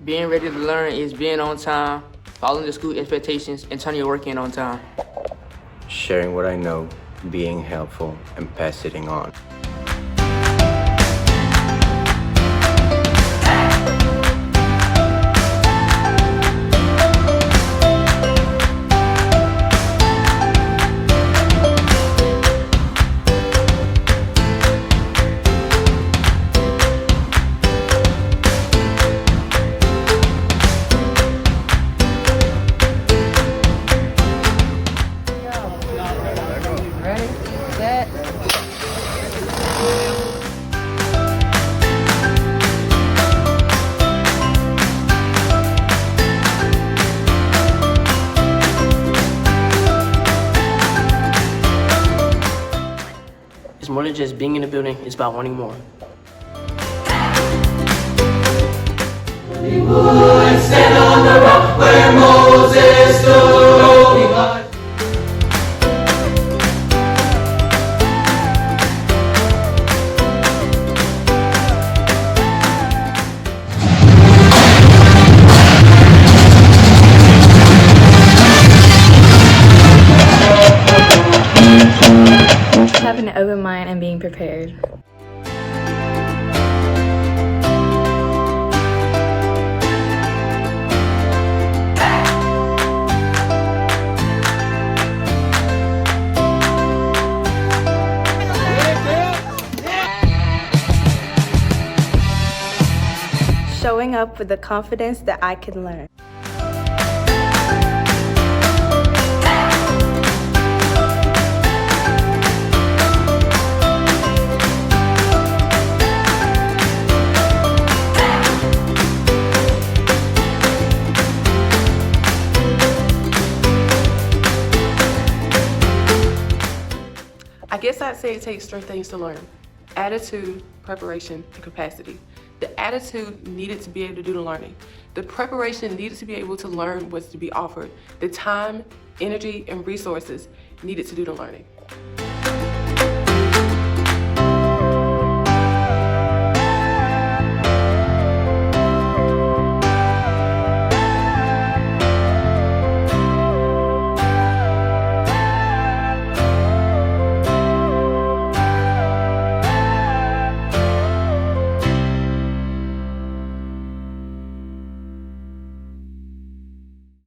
Being ready to learn is being on time, following the school expectations, and turning your work in on time. Sharing what I know, being helpful, and passing it on. Ready, set. It's more than just being in the building, it's about wanting more. We would stand on the rock where Moses stood. Having an open mind and being prepared. Showing up with the confidence that I can learn. I guess I'd say it takes three things to learn: attitude, preparation, and capacity. The attitude needed to be able to do the learning. The preparation needed to be able to learn what's to be offered. The time, energy, and resources needed to do the learning.